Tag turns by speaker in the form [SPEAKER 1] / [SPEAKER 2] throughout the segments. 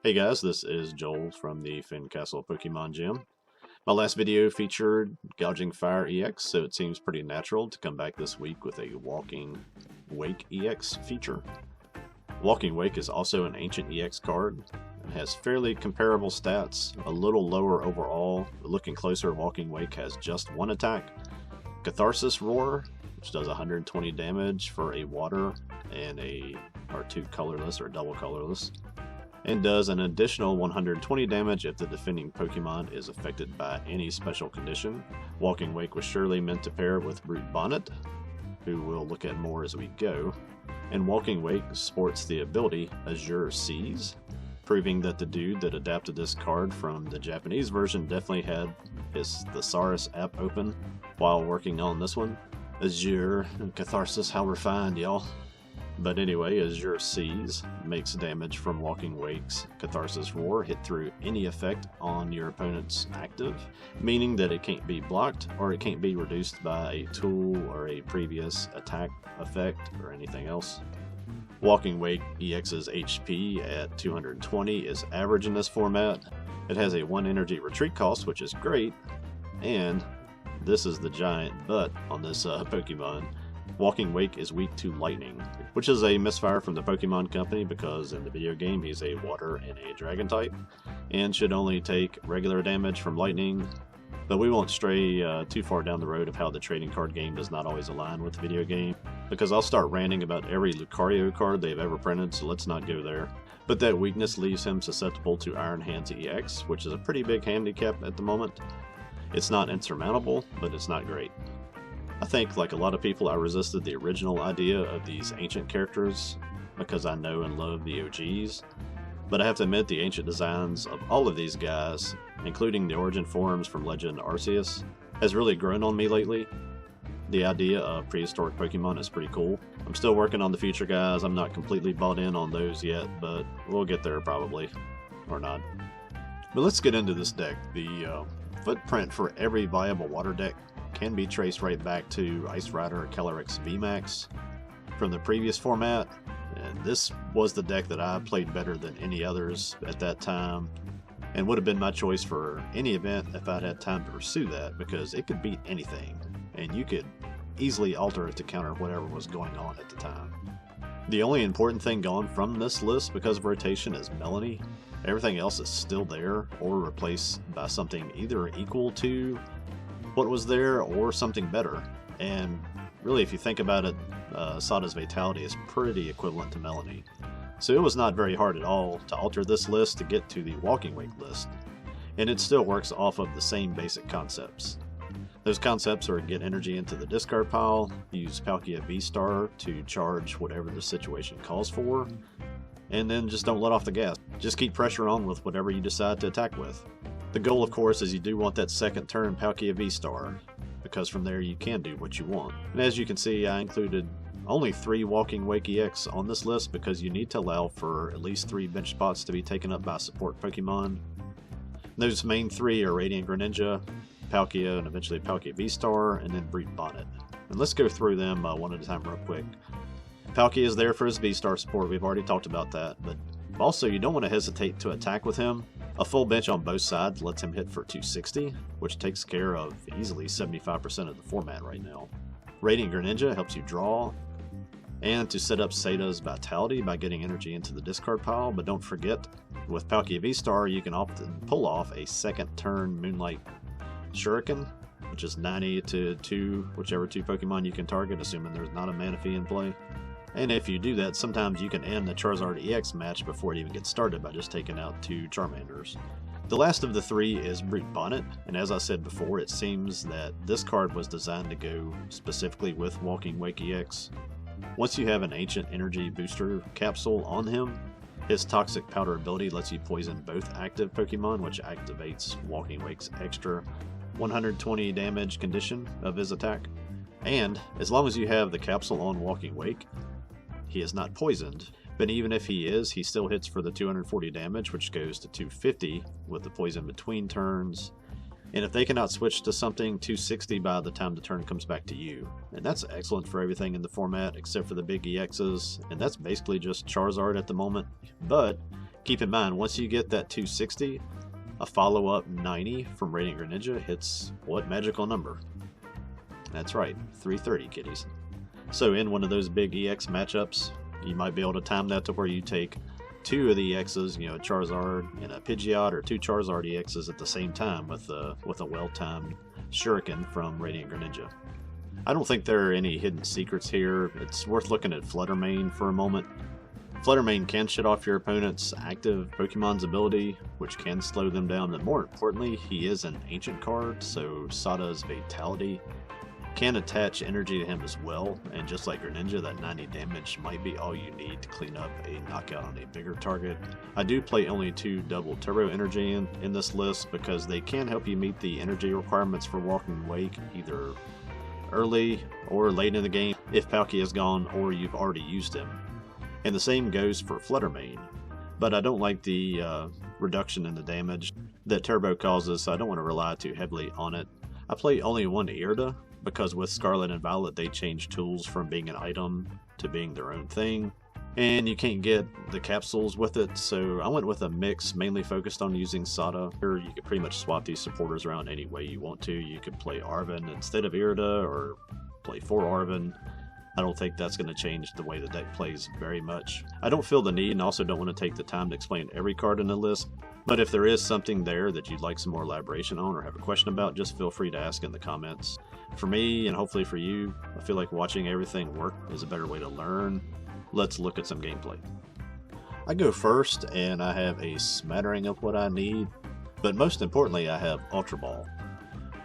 [SPEAKER 1] Hey guys, this is Joel from the Castle Pokemon Gym. My last video featured Gouging Fire EX, so it seems pretty natural to come back this week with a Walking Wake EX feature. Walking Wake is also an ancient EX card and has fairly comparable stats, a little lower overall. Looking closer, Walking Wake has just one attack, Catharsis Roar, which does 120 damage for a water and two colorless or double colorless, and does an additional 120 damage if the defending Pokemon is affected by any special condition. Walking Wake was surely meant to pair with Brute Bonnet, who we'll look at more as we go, and Walking Wake sports the ability Azure Seas, proving that the dude that adapted this card from the Japanese version definitely had his Thesaurus app open while working on this one. Azure, Catharsis, how refined, y'all. But anyway, Azure Seas makes damage from Walking Wake's Catharsis Roar hit through any effect on your opponent's active, meaning that it can't be blocked or it can't be reduced by a tool or a previous attack effect or anything else. Walking Wake EX's HP at 220 is average in this format. It has a 1 energy retreat cost, which is great, and this is the giant but on this Pokemon. Walking Wake is weak to lightning, which is a misfire from the Pokemon Company because in the video game he's a water and a dragon type and should only take regular damage from lightning. But we won't stray too far down the road of how the trading card game does not always align with the video game, because I'll start ranting about every Lucario card they've ever printed, so let's not go there. But that weakness leaves him susceptible to Iron Hands EX, which is a pretty big handicap at the moment. It's not insurmountable, but it's not great. I think, like a lot of people, I resisted the original idea of these ancient characters because I know and love the OGs, but I have to admit the ancient designs of all of these guys, including the origin forms from Legend Arceus, has really grown on me lately. The idea of prehistoric Pokemon is pretty cool. I'm still working on the future guys. I'm not completely bought in on those yet, but we'll get there probably, or not. But let's get into this deck. The footprint for every viable water deck can be traced right back to Ice Rider Calyrex VMAX from the previous format, and this was the deck that I played better than any others at that time and would have been my choice for any event if I'd had time to pursue that, because it could beat anything and you could easily alter it to counter whatever was going on at the time. The only important thing gone from this list because of rotation is Melanie. Everything else is still there or replaced by something either equal to what was there or something better. And really, if you think about it, Sada's Vitality is pretty equivalent to Melanie. So it was not very hard at all to alter this list to get to the Walking Wake list, and it still works off of the same basic concepts. Those concepts are get energy into the discard pile, use Palkia V-Star to charge whatever the situation calls for, and then just don't let off the gas. Just keep pressure on with whatever you decide to attack with. The goal, of course, is you do want that second turn Palkia V-Star, because from there you can do what you want. And as you can see, I included only 3 Walking Wake EX on this list because you need to allow for at least 3 bench spots to be taken up by support Pokemon. Those main 3 are Radiant Greninja, Palkia, and eventually Palkia V-Star, and then Brute Bonnet. And let's go through them one at a time real quick. Palkia is there for his V-Star support, we've already talked about that, but also you don't want to hesitate to attack with him. A full bench on both sides lets him hit for 260, which takes care of easily 75% of the format right now. Radiant Greninja helps you draw, and to set up Sada's Vitality by getting energy into the discard pile, but don't forget, with Palkia V-Star you can often pull off a second turn Moonlight Shuriken, which is 90 to 2, whichever 2 Pokemon you can target, assuming there's not a Manaphy in play. And if you do that, sometimes you can end the Charizard EX match before it even gets started by just taking out 2 Charmanders. The last of the 3 is Brute Bonnet, and as I said before, it seems that this card was designed to go specifically with Walking Wake EX. Once you have an Ancient Energy Booster capsule on him, his Toxic Powder ability lets you poison both active Pokemon, which activates Walking Wake's extra 120 damage condition of his attack. And as long as you have the capsule on Walking Wake, he is not poisoned, but even if he is, he still hits for the 240 damage, which goes to 250 with the poison between turns. And if they cannot switch to something, 260 by the time the turn comes back to you. And that's excellent for everything in the format except for the big EXs, and that's basically just Charizard at the moment. But Keep in mind, once you get that 260, a follow-up 90 from Radiant Greninja hits what magical number? That's right, 330, kiddies. So in one of those big EX matchups, you might be able to time that to where you take two of the EXs, you know, a Charizard and a Pidgeot, or two Charizard EXs at the same time with a well-timed Shuriken from Radiant Greninja. I don't think there are any hidden secrets here. It's worth looking at Fluttermane for a moment. Fluttermane can shut off your opponent's active Pokemon's ability, which can slow them down, but more importantly, he is an ancient card, so Sada's Vitality can attach energy to him as well, and just like Greninja, that 90 damage might be all you need to clean up a knockout on a bigger target. I do play only two double turbo energy in this list because they can help you meet the energy requirements for Walking Wake, either early or late in the game if Palkia is gone or you've already used him. And the same goes for Fluttermane, but I don't like the reduction in the damage that Turbo causes, so I don't want to rely too heavily on it. I play only one Irida, because with Scarlet and Violet they change tools from being an item to being their own thing, and you can't get the capsules with it, so I went with a mix mainly focused on using Sada. Or you could pretty much swap these supporters around any way you want to. You could play Arven instead of Irida, or play 4 Arven. I don't think that's going to change the way the deck plays very much. I don't feel the need, and also don't want to take the time to explain every card in the list, but if there is something there that you'd like some more elaboration on or have a question about, just feel free to ask in the comments. For me, and hopefully for you, I feel like watching everything work is a better way to learn. Let's look at some gameplay. I go first, and I have a smattering of what I need, but most importantly I have Ultra Ball.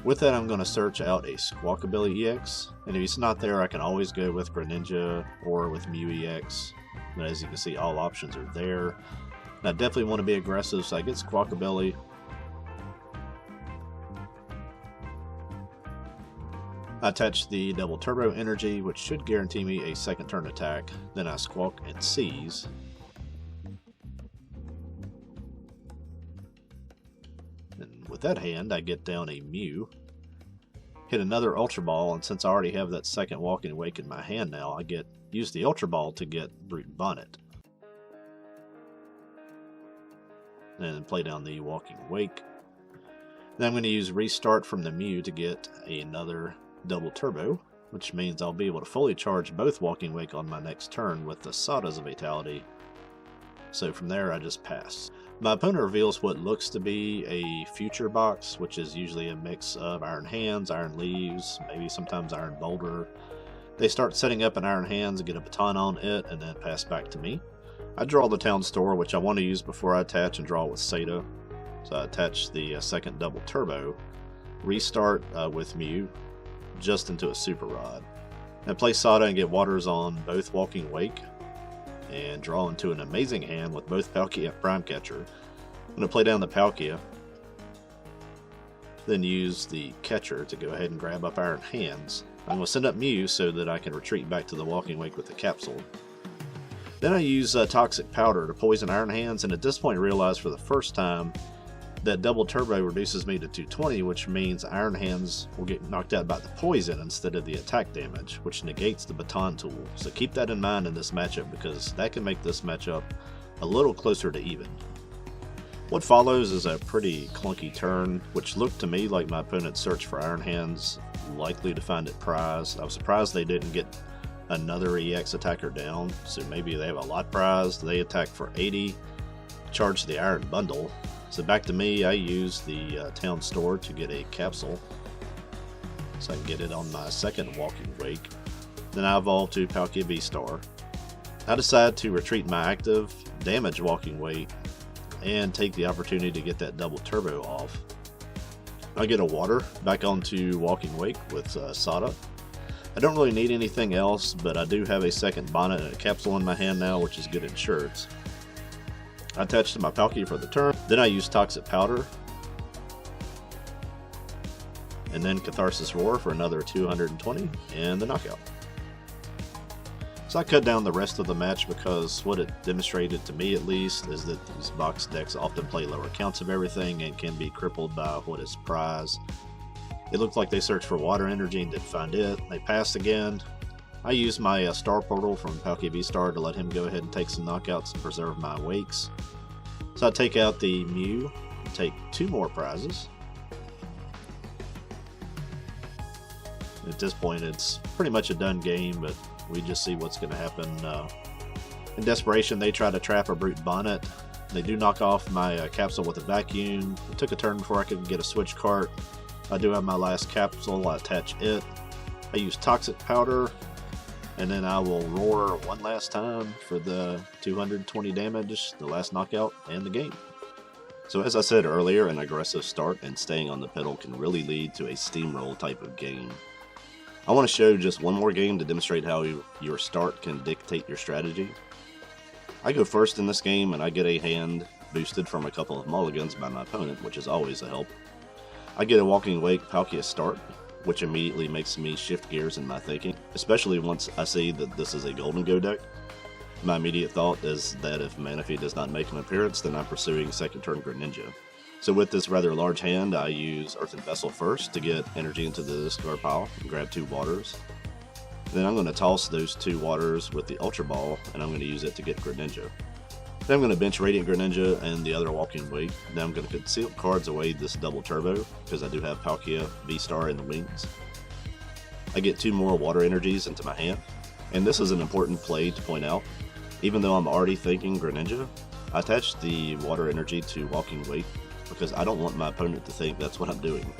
[SPEAKER 1] With that, I'm going to search out a Squawkabilly EX, and if it's not there, I can always go with Greninja or with Mew EX. But as you can see, all options are there. And I definitely want to be aggressive, so I get Squawkabilly. I attach the double turbo energy, which should guarantee me a second turn attack. Then I Squawk and Seize. With that hand, I get down a Mew, hit another Ultra Ball, and since I already have that second Walking Wake in my hand now, I use the Ultra Ball to get Brute Bonnet. And play down the Walking Wake. Then I'm going to use Restart from the Mew to get another double turbo, which means I'll be able to fully charge both Walking Wake on my next turn with the Sada's Vitality. So from there, I just pass. My opponent reveals what looks to be a future box, which is usually a mix of Iron Hands, Iron Leaves, maybe sometimes Iron Boulder. They start setting up an Iron Hands and get a baton on it, and then pass back to me. I draw the Town Store, which I want to use before I attach and draw with Seda. So I attach the second double turbo, restart with Mew, just into a Super Rod. And play Sada and get waters on both Walking Wake, and draw into an amazing hand with both Palkia and Prime Catcher. I'm going to play down the Palkia, then use the Catcher to go ahead and grab up Iron Hands. I'm going to send up Mew so that I can retreat back to the Walking Wake with the Capsule. Then I use Toxic Powder to poison Iron Hands, and at this point realize for the first time that double turbo reduces me to 220, which means Iron Hands will get knocked out by the poison instead of the attack damage, which negates the baton tool. So keep that in mind in this matchup, because that can make this matchup a little closer to even. What follows is a pretty clunky turn, which looked to me like my opponent searched for Iron Hands, likely to find it prized. I was surprised they didn't get another EX attacker down, so maybe they have a lot prized. They attack for 80, charge the Iron Bundle. So back to me, I use the Town Store to get a Capsule, so I can get it on my second Walking Wake. Then I evolve to Palkia V-Star. I decide to retreat my active, damage Walking Wake, and take the opportunity to get that double turbo off. I get a water back onto Walking Wake with Sada. I don't really need anything else, but I do have a second Bonnet and a Capsule in my hand now, which is good insurance. I attach to my Palkia for the turn, then I use Toxic Powder, and then Catharsis Roar for another 220, and the knockout. So I cut down the rest of the match because what it demonstrated to me at least is that these box decks often play lower counts of everything and can be crippled by what is prized. It looked like they searched for water energy and didn't find it. They passed again. I used my Star Portal from Palkia V-Star to let him go ahead and take some knockouts and preserve my wakes. So I take out the Mew, take 2 more prizes. At this point, it's pretty much a done game, but we just see what's going to happen. In desperation, they try to trap a Brute Bonnet. They do knock off my capsule with a vacuum. It took a turn before I could get a switch cart. I do have my last capsule. I attach it. I use Toxic Powder, and then I will roar one last time for the 220 damage, the last knockout, and the game. So as I said earlier, an aggressive start and staying on the pedal can really lead to a steamroll type of game. I want to show just one more game to demonstrate how your start can dictate your strategy. I go first in this game, and I get a hand boosted from a couple of mulligans by my opponent, which is always a help. I get a Walking Wake Palkia start, which immediately makes me shift gears in my thinking, especially once I see that this is a Golden Go deck. My immediate thought is that if Manaphy does not make an appearance, then I'm pursuing second turn Greninja. So with this rather large hand, I use Earthen Vessel first to get energy into the discard pile and grab 2 waters. Then I'm going to toss those 2 waters with the Ultra Ball, and I'm going to use it to get Greninja. Then I'm going to bench Radiant Greninja and the other Walking Wake. Then I'm going to conceal cards away this double turbo, because I do have Palkia, V-Star, and the Wings. I get 2 more water energies into my hand, and this is an important play to point out. Even though I'm already thinking Greninja, I attach the water energy to Walking Wake, because I don't want my opponent to think that's what I'm doing.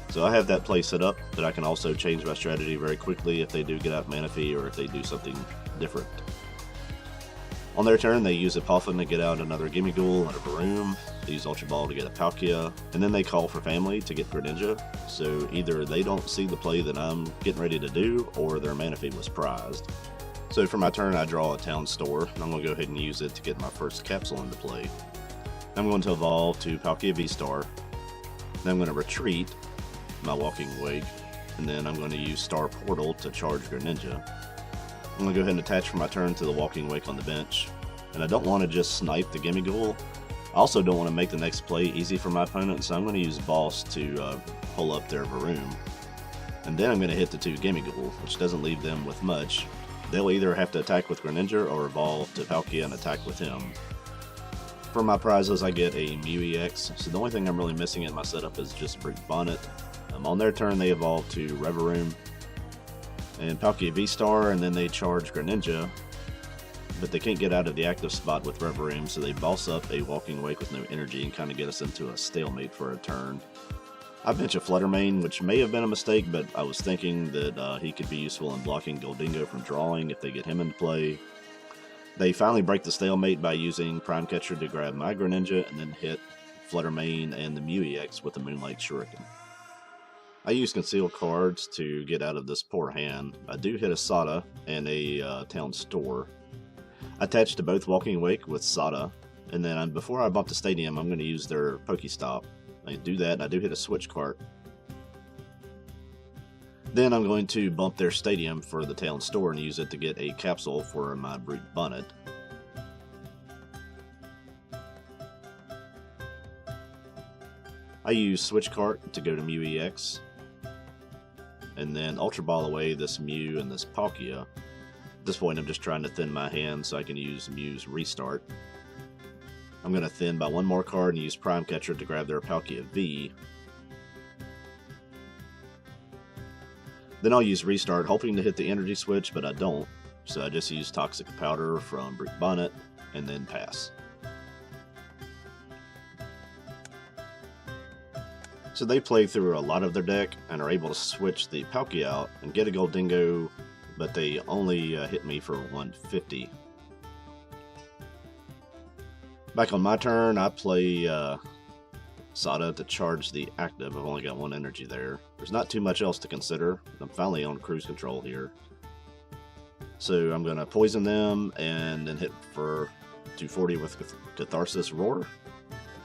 [SPEAKER 1] So I have that play set up, but I can also change my strategy very quickly if they do get out Manaphy or if they do something different. On their turn, they use a Puffin to get out another Gimmighoul and a Varoom. They use Ultra Ball to get a Palkia, and then they call for Family to get Greninja. So either they don't see the play that I'm getting ready to do, or their Manaphy was prized. So for my turn, I draw a Town Store, and I'm going to go ahead and use it to get my first capsule into play. I'm going to evolve to Palkia V-Star. Then I'm going to retreat my Walking Wake, and then I'm going to use Star Portal to charge Greninja. I'm going to go ahead and attach for my turn to the Walking Wake on the bench. And I don't want to just snipe the Gimmighoul. I also don't want to make the next play easy for my opponent, so I'm going to use Boss to pull up their Varoom. And then I'm going to hit the 2 Gimmighoul, which doesn't leave them with much. They'll either have to attack with Greninja or evolve to Palkia and attack with him. For my prizes, I get a Mew EX, so the only thing I'm really missing in my setup is just Brute Bonnet. On their turn, they evolve to Revaroom and Palkia V-Star, and then they charge Greninja, but they can't get out of the active spot with Revaroom, so they boss up a Walking Wake with no energy and kind of get us into a stalemate for a turn. I bench a Fluttermane, which may have been a mistake, but I was thinking that he could be useful in blocking Goldingo from drawing if they get him into play. They finally break the stalemate by using Prime Catcher to grab my Greninja and then hit Fluttermane and the Mew EX with the Moonlight Shuriken. I use concealed cards to get out of this poor hand. I do hit a Sada and a Town Store. I attach to both Walking Wake with Sada, and then before I bump the Stadium, I'm going to use their Pokestop. I do that, and I do hit a Switch Cart. Then I'm going to bump their Stadium for the Town Store and use it to get a capsule for my Brute Bonnet. I use Switch Cart to go to Mew EX, and then Ultra Ball away this Mew and this Palkia. At this point, I'm just trying to thin my hand so I can use Mew's Restart. I'm going to thin by 1 more card and use Prime Catcher to grab their Palkia V. Then I'll use Restart, hoping to hit the energy switch, but I don't. So I just use Toxic Powder from Brute Bonnet, and then pass. So they play through a lot of their deck, and are able to switch the Palkia out and get a Goldingo, but they only hit me for 150. Back on my turn, I play Sada to charge the active. I've only got 1 energy there. There's not too much else to consider. I'm finally on cruise control here. So I'm going to poison them and then hit for 240 with Catharsis Roar.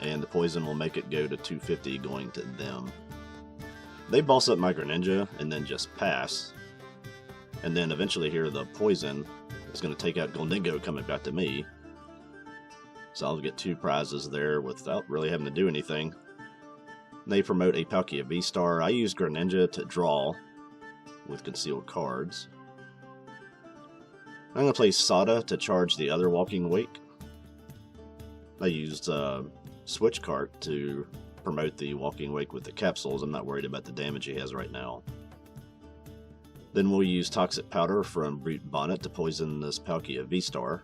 [SPEAKER 1] And the poison will make it go to 250 going to them. They boss up my Greninja and then just pass. And then eventually here the poison is going to take out Goldingo coming back to me. So I'll get 2 prizes there without really having to do anything. They promote a Palkia V-Star. I use Greninja to draw with concealed cards. I'm going to play Sada to charge the other Walking Wake. I used Switch Cart to promote the Walking Wake with the capsules. I'm not worried about the damage he has right now. Then we'll use Toxic Powder from Brute Bonnet to poison this Palkia V-Star,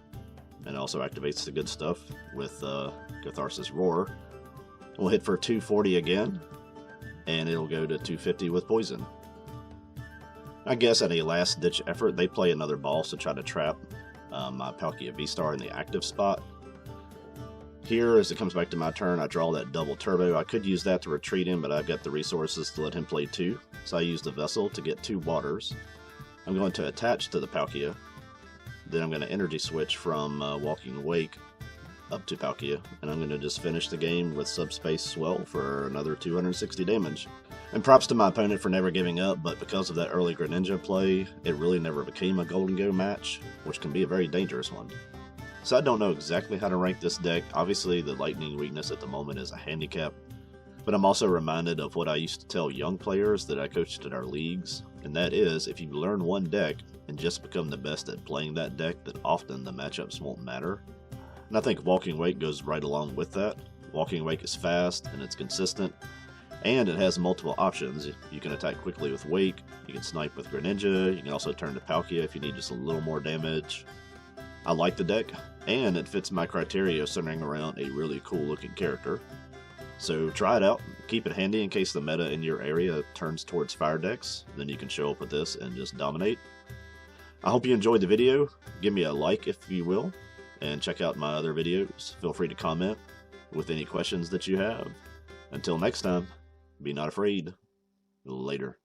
[SPEAKER 1] and also activates the good stuff with Catharsis Roar. We'll hit for 240 again, and it'll go to 250 with poison. I guess at a last-ditch effort, they play another boss to try to trap my Palkia V-Star in the active spot. Here, as it comes back to my turn, I draw that double turbo. I could use that to retreat him, but I've got the resources to let him play 2. So I use the Vessel to get 2 waters. I'm going to attach to the Palkia. Then I'm going to energy switch from Walking Wake up to Palkia. And I'm going to just finish the game with Subspace Swell for another 260 damage. And props to my opponent for never giving up, but because of that early Greninja play, it really never became a Golden Go match, which can be a very dangerous one. So I don't know exactly how to rank this deck. Obviously the lightning weakness at the moment is a handicap, but I'm also reminded of what I used to tell young players that I coached at our leagues, and that is, if you learn one deck and just become the best at playing that deck, then often the matchups won't matter. And I think Walking Wake goes right along with that. Walking Wake is fast and it's consistent, and it has multiple options. You can attack quickly with Wake, you can snipe with Greninja, you can also turn to Palkia if you need just a little more damage. I like the deck, and it fits my criteria centering around a really cool looking character. So try it out, keep it handy in case the meta in your area turns towards fire decks, then you can show up with this and just dominate. I hope you enjoyed the video. Give me a like if you will, and check out my other videos. Feel free to comment with any questions that you have. Until next time, be not afraid. Later.